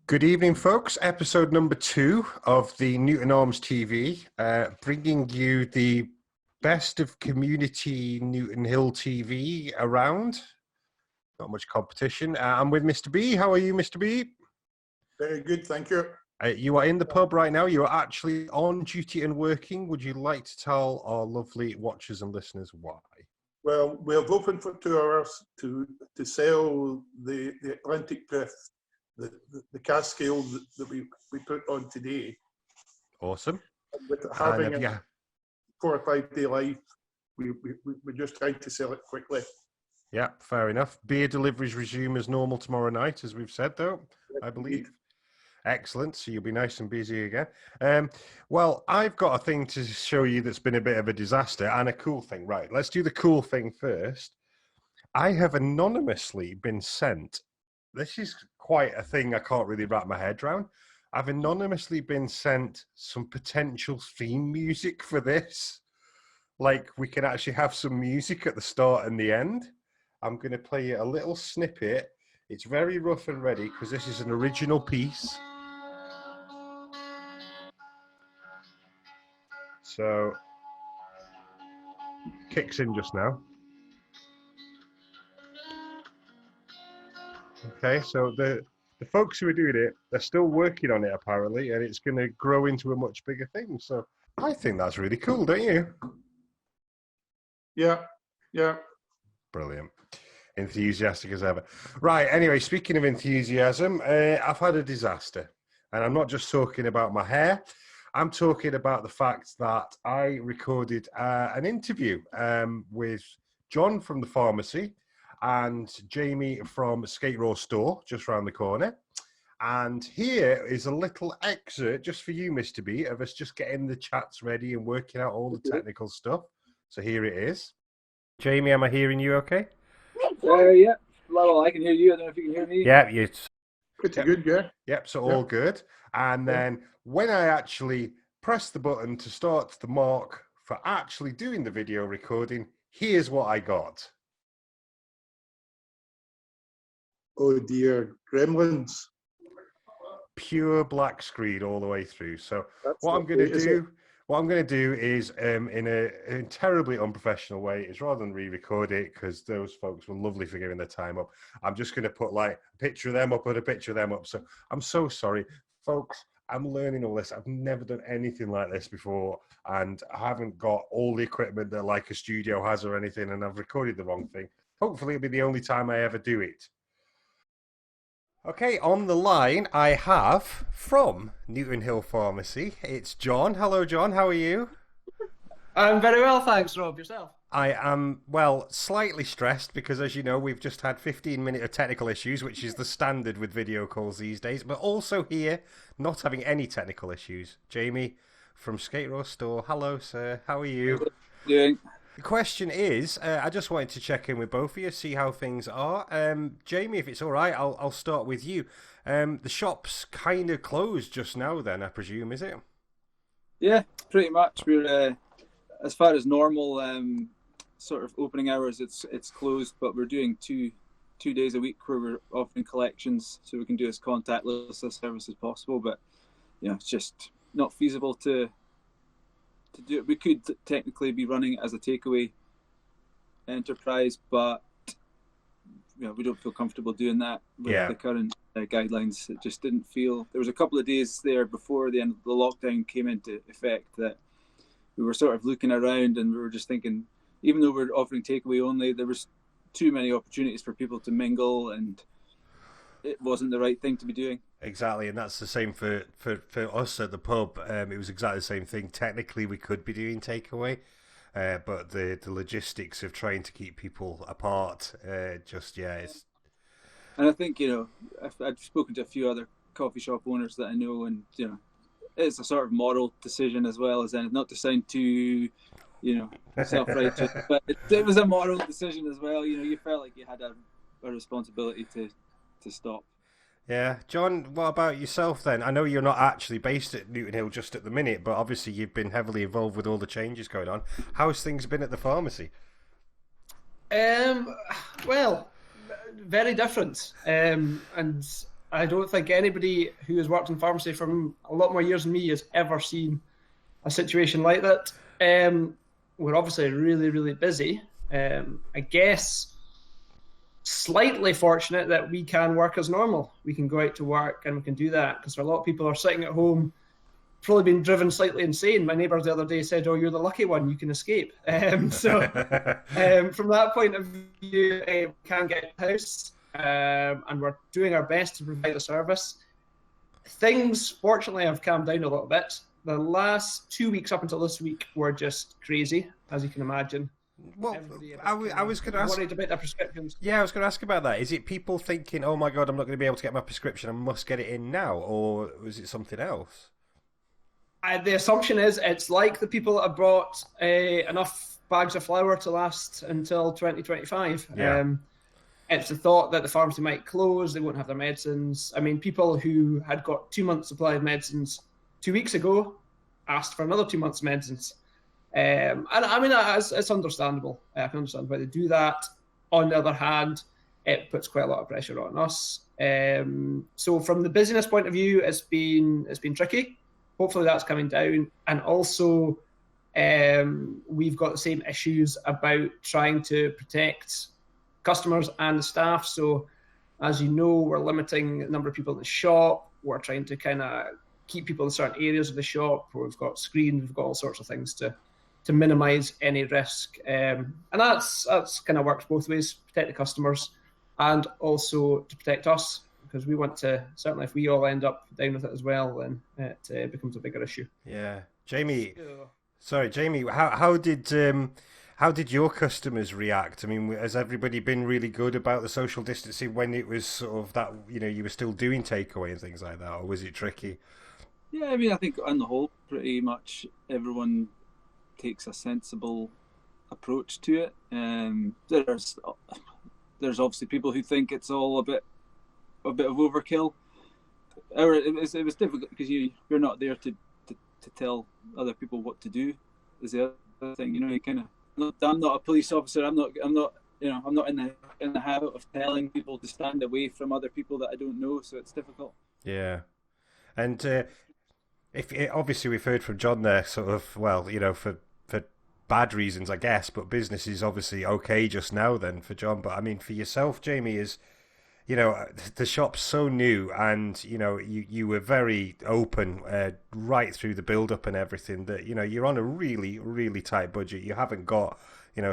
Good evening, folks. Episode number 2 of the Newton Arms TV, bringing you the best of community Newtonhill TV around. Not much competition. I'm with Mr. B. How are you, Mr. B? Very good, thank you. You are in the pub right now. You are actually on duty and working. Would you like to tell our lovely watchers and listeners why? Well, we have opened for 2 hours to sell the Atlantic Drift, the cask ale that we put on today. Awesome. With having a 4 or 5 day life, we're just trying to sell it quickly. Yeah, fair enough. Beer deliveries resume as normal tomorrow night, as we've said, though, I believe. Indeed. Excellent. So you'll be nice and busy again. Well, I've got a thing to show you that's been a bit of a disaster and a cool thing. Right, let's do the cool thing first. I have anonymously been sent. This is quite a thing I can't really wrap my head around. I've anonymously been sent some potential theme music for this. Like, we can actually have some music at the start and the end. I'm going to play you a little snippet. It's very rough and ready because this is an original piece. So, kicks in just now. Okay, so the folks who are doing it, they're still working on it apparently, and it's going to grow into a much bigger thing. So, I think that's really cool, don't you? Yeah. Brilliant. Enthusiastic as ever. Right, anyway, speaking of enthusiasm, I've had a disaster. And I'm not just talking about my hair. I'm talking about the fact that I recorded an interview with John from the pharmacy and Jamie from Skateraw Store, just round the corner. And here is a little excerpt just for you, Mr. B, of us just getting the chats ready and working out all the technical stuff. So here it is. Jamie, am I hearing you okay? Yeah. Well, I can hear you. I don't know if you can hear me. Yeah, it's Pretty good, yeah. Yep, so all good. And then when I actually press the button to start the mark for actually doing the video recording, here's what I got. Oh dear, gremlins. Pure black screen all the way through. So That's what I'm okay, going to is do, is in a terribly unprofessional way, is rather than re-record it, because those folks were lovely for giving their time up, I'm just going to put like a picture of them up and a picture of them up. So I'm so sorry, folks. I'm learning all this. I've never done anything like this before, and I haven't got all the equipment that like a studio has or anything, and I've recorded the wrong thing. Hopefully it'll be the only time I ever do it. Okay, on the line I have from Newtonhill Pharmacy, it's John. Hello, John. How are you? I'm very well, thanks, Rob. Yourself? I am, well, slightly stressed because, as you know, we've just had 15 minutes of technical issues, which is the standard with video calls these days, but also here, not having any technical issues. Jamie from Skateraw Store. Hello, sir. How are you? Doing? The question is, I just wanted to check in with both of you, see how things are. Jamie, if it's all right, I'll start with you. The shop's kind of closed just now then, I presume, is it? Yeah, pretty much. We're, as far as normal sort of opening hours, it's closed, but we're doing two days a week where we're offering collections, so we can do as contactless a service as possible, but it's just not feasible to do it. We could technically be running it as a takeaway enterprise, but we don't feel comfortable doing that with the current guidelines. It just didn't feel. There was a couple of days there before the end of the lockdown came into effect that we were sort of looking around and we were just thinking, even though we're offering takeaway only, there was too many opportunities for people to mingle, and it wasn't the right thing to be doing. Exactly, and that's the same for us at the pub. It was exactly the same thing. Technically, we could be doing takeaway, but the logistics of trying to keep people apart, it's... And I think, I've spoken to a few other coffee shop owners that I know, and, it's a sort of moral decision as well as anything, not to sound too, self-righteous, but it was a moral decision as well. You felt like you had a responsibility to stop. Yeah. John, what about yourself then? I know you're not actually based at Newtonhill just at the minute, but obviously you've been heavily involved with all the changes going on. How's things been at the pharmacy? Well, very different. And I don't think anybody who has worked in pharmacy for a lot more years than me has ever seen a situation like that. We're obviously really, really busy. I guess slightly fortunate that we can work as normal. We can go out to work and we can do that, because a lot of people are sitting at home, probably been driven slightly insane. My neighbour the other day said, "Oh, you're the lucky one, you can escape." So from that point of view, we can get a house, and we're doing our best to provide a service. Things, fortunately, have calmed down a little bit. The last 2 weeks up until this week were just crazy, as you can imagine. Well, I was going to ask. Worried about their prescriptions. Yeah, I was going to ask about that. Is it people thinking, "Oh my God, I'm not going to be able to get my prescription. I must get it in now," or was it something else? The assumption is it's like the people that have brought enough bags of flour to last until 2025. Yeah. It's the thought that the pharmacy might close, they won't have their medicines. I mean, people who had got 2 months' supply of medicines 2 weeks ago asked for another 2 months' medicines. And I mean, it's understandable. I can understand why they do that. On the other hand, it puts quite a lot of pressure on us. So from the business point of view, it's been tricky. Hopefully that's coming down. And also, we've got the same issues about trying to protect customers and the staff. So as you know, we're limiting the number of people in the shop. We're trying to kind of keep people in certain areas of the shop where we've got screens, we've got all sorts of things to minimize any risk. And that's kind of works both ways, protect the customers and also to protect us, because we want to, certainly if we all end up down with it as well, then it becomes a bigger issue. Yeah. Jamie, how did your customers react? I mean, has everybody been really good about the social distancing when it was sort of that, you were still doing takeaway and things like that, or was it tricky? Yeah, I mean, I think on the whole, pretty much everyone takes a sensible approach to it. There's obviously people who think it's all a bit of overkill. It was difficult because you're not there to tell other people what to do. Is the other thing, you kind of. I'm not a police officer. I'm not in the habit of telling people to stand away from other people that I don't know. So it's difficult. Yeah, and obviously we've heard from John there, sort of, well, for bad reasons, I guess, but business is obviously okay just now then for John. But I mean, for yourself, Jamie, is the shop's so new, and you were very open right through the build up and everything, that you're on a really, really tight budget. You haven't got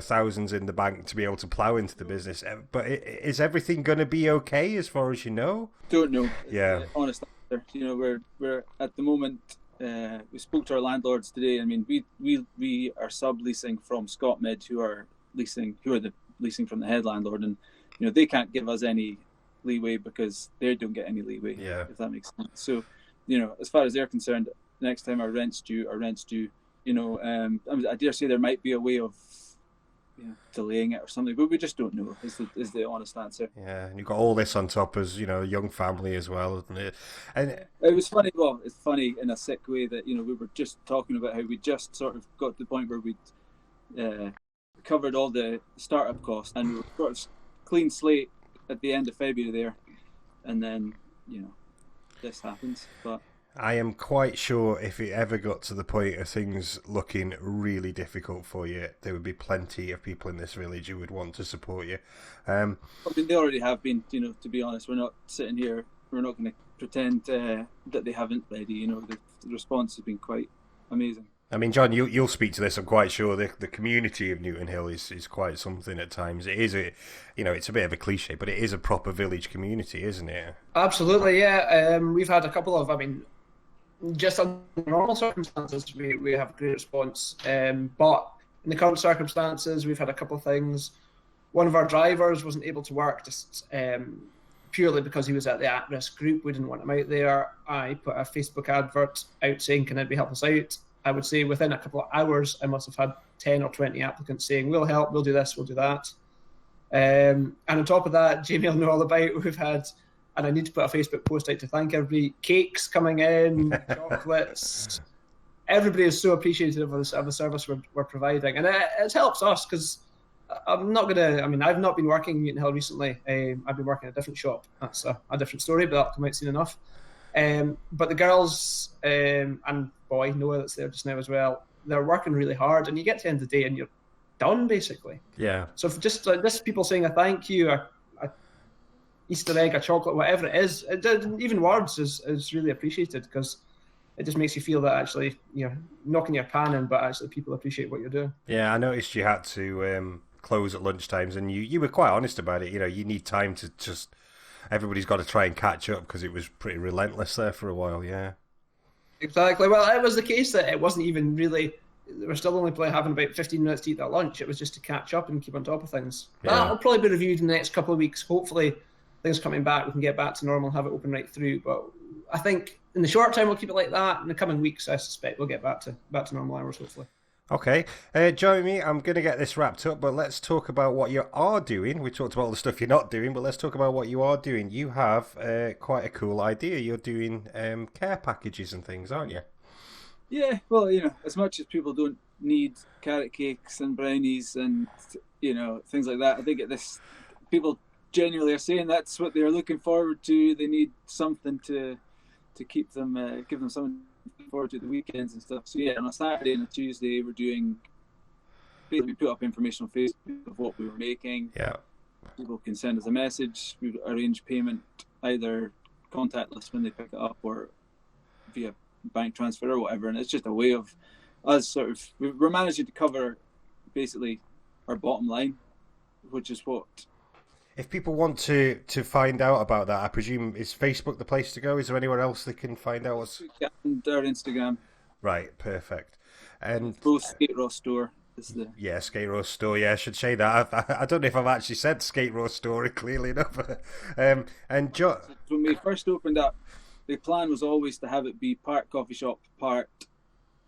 thousands in the bank to be able to plow into the business. But is everything going to be okay as far as you know? Don't know. Yeah. Honest answer. We're at the moment. We spoke to our landlords today. I mean, we are subleasing from ScotMed, who are leasing from the head landlord, and they can't give us any leeway because they don't get any leeway. Yeah. If that makes sense. So, as far as they're concerned, next time our rent's due. I dare say there might be a way of delaying it or something, but we just don't know. Is the honest answer. Yeah, and you've got all this on top as a young family as well, isn't it? And it was funny. Well, it's funny in a sick way that we were just talking about how we just sort of got to the point where we'd covered all the startup costs and we were sort of clean slate at the end of February there, and then this happens. But I am quite sure if it ever got to the point of things looking really difficult for you, there would be plenty of people in this village who would want to support you. I mean, they already have been. To be honest, we're not sitting here. We're not going to pretend that they haven't already. The response has been quite amazing. I mean, John, you'll speak to this. I'm quite sure the community of Newtonhill is quite something at times. It is it's a bit of a cliche, but it is a proper village community, isn't it? Absolutely, yeah. We've had a couple of, just under normal circumstances, we have a great response. But in the current circumstances, we've had a couple of things. One of our drivers wasn't able to work just purely because he was at the at-risk group. We didn't want him out there. I put a Facebook advert out saying, "Can anybody help us out?" I would say within a couple of hours, I must have had 10 or 20 applicants saying, "We'll help, we'll do this, we'll do that." And on top of that, Jamie will know all about, we've had, and I need to put a Facebook post out to thank everybody, cakes coming in, chocolates. Everybody is so appreciative of the service we're providing. And it helps us because I'm not gonna. I mean, I've not been working in Newtonhill recently. I've been working at a different shop. That's a different story, but that'll come out soon enough. But the girls and boy Noah that's there just now as well, they're working really hard, and you get to the end of the day and you're done basically. Yeah. So for just this people saying a thank you, a Easter egg, a chocolate, whatever it is, even words is really appreciated, because it just makes you feel that actually you're knocking your pan in, but actually people appreciate what you're doing. Yeah, I noticed you had to close at lunchtimes, and you were quite honest about it. You know, you need time to just. Everybody's got to try and catch up, because it was pretty relentless there for a while. Yeah. Exactly. Well, it was the case that it wasn't even really. We're still only having about 15 minutes to eat that lunch. It was just to catch up and keep on top of things. Yeah. That'll probably be reviewed in the next couple of weeks. Hopefully, things coming back, we can get back to normal and have it open right through. But I think in the short term, we'll keep it like that. In the coming weeks, I suspect we'll get back to normal hours, hopefully. Okay, Jamie, I'm going to get this wrapped up, but let's talk about what you are doing. We talked about all the stuff you're not doing, but let's talk about what you are doing. You have quite a cool idea. You're doing care packages and things, aren't you? Yeah, well, as much as people don't need carrot cakes and brownies and, things like that, I think people genuinely are saying that's what they're looking forward to. They need something to keep them, give them something to look forward to the weekends and stuff. So yeah, on a Saturday and a Tuesday, we put up information on Facebook of what we were making. Yeah. People can send us a message. We arrange payment either contactless when they pick it up or via bank transfer or whatever. And it's just a way of us we're managing to cover basically our bottom line, which is what. If people want to find out about that, I presume, is Facebook the place to go? Is there anywhere else they can find out what's... And our Instagram. Right, perfect. And both Skateraw Store is the... Yeah, Skateraw Store, yeah, I should say that. I don't know if I've actually said Skateraw Store clearly enough. And when we first opened up, the plan was always to have it be part coffee shop, part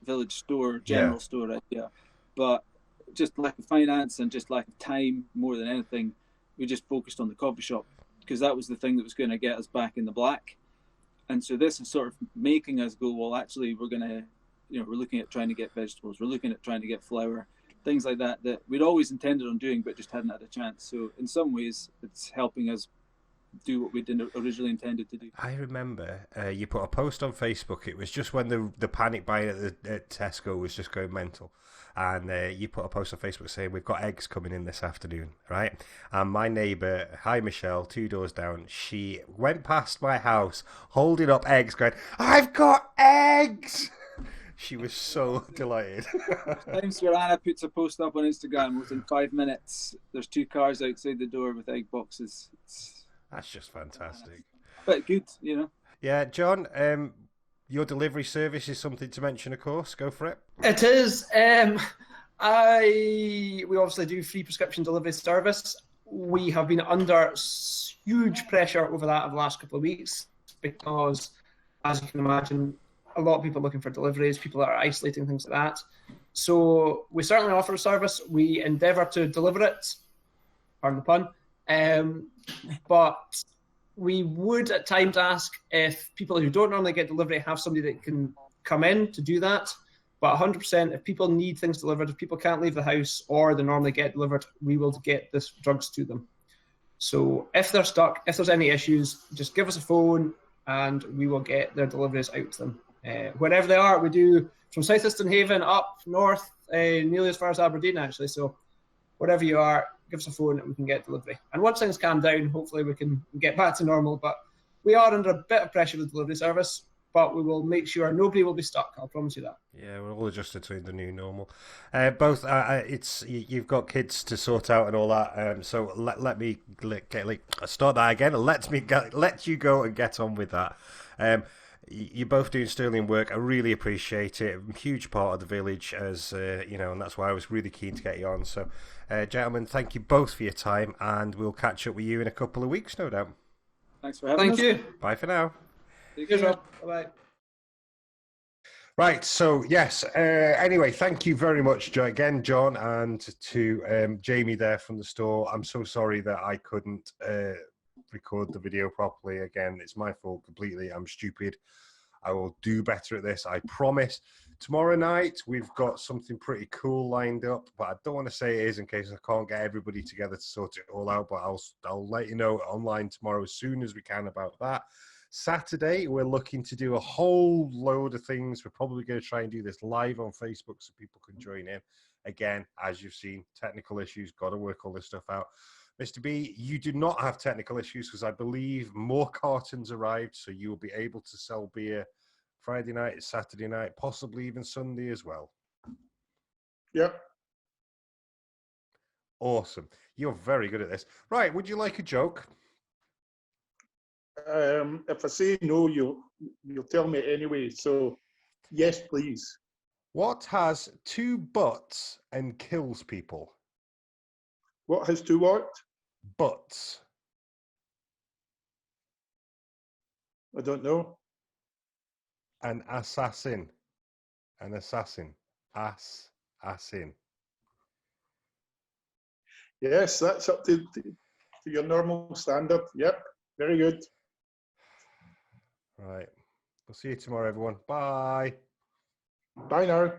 village store, general store, right? Yeah. But just lack of finance and just lack of time more than anything, we just focused on the coffee shop, because that was the thing that was going to get us back in the black. And so this is sort of making us go, well, actually, we're going to, we're looking at trying to get vegetables. We're looking at trying to get flour, things like that we'd always intended on doing, but just hadn't had a chance. So in some ways, it's helping us do what we didn't originally intended to do. I remember you put a post on Facebook. It was just when the panic buying at Tesco was just going mental. And you put a post on Facebook saying, we've got eggs coming in this afternoon, right? And my neighbour, hi Michelle, 2 doors down, she went past my house holding up eggs going, I've got eggs! She was so delighted. Times where Anna puts a post up on Instagram, within 5 minutes, there's 2 cars outside the door with egg boxes. That's just fantastic. But good, Yeah, John, your delivery service is something to mention, of course. Go for it. It is. We obviously do free prescription delivery service. We have been under huge pressure over that over the last couple of weeks, because, as you can imagine, a lot of people are looking for deliveries, people that are isolating, things like that. So we certainly offer a service. We endeavour to deliver it, pardon the pun, but we would at times ask if people who don't normally get delivery have somebody that can come in to do that. But 100%, if people need things delivered, if people can't leave the house or they normally get delivered, we will get this drugs to them. So if they're stuck, if there's any issues, just give us a phone and we will get their deliveries out to them. Wherever they are, we do from South Eastern Haven up north, nearly as far as Aberdeen, actually. So wherever you are, give us a phone and we can get delivery. And once things calm down, hopefully we can get back to normal. But we are under a bit of pressure with delivery service, but we will make sure nobody will be stuck. I'll promise you that. Yeah, we're all adjusted to the new normal. You've got kids to sort out and all that. So let me start that again. Let you go and get on with that. You're both doing sterling work. I really appreciate it. A huge part of the village, as and that's why I was really keen to get you on. So, gentlemen, thank you both for your time, and we'll catch up with you in a couple of weeks, no doubt. Thanks for having us. Thank you. Bye for now. Cheers, Rob. Bye-bye. Right, so yes, anyway, thank you very much again, John, and to Jamie there from the store. I'm so sorry that I couldn't record the video properly again. It's my fault completely. I'm stupid. I will do better at this. I promise. Tomorrow night, we've got something pretty cool lined up, but I don't want to say it is in case I can't get everybody together to sort it all out, but I'll let you know online tomorrow as soon as we can about that. Saturday, we're looking to do a whole load of things. We're probably going to try and do this live on Facebook so people can join in. Again, as you've seen, technical issues, got to work all this stuff out. Mr. B, you do not have technical issues because I believe more cartons arrived, so you will be able to sell beer Friday night, Saturday night, possibly even Sunday as well. Yep. Awesome. You're very good at this. Right, would you like a joke? If I say no, you'll tell me anyway. So, yes, please. What has 2 butts and kills people? What has two what? Butts. I don't know. An assassin. An assassin. Assassin. Yes, that's up to your normal standard. Yep, very good. Right. We'll see you tomorrow, everyone. Bye. Bye now.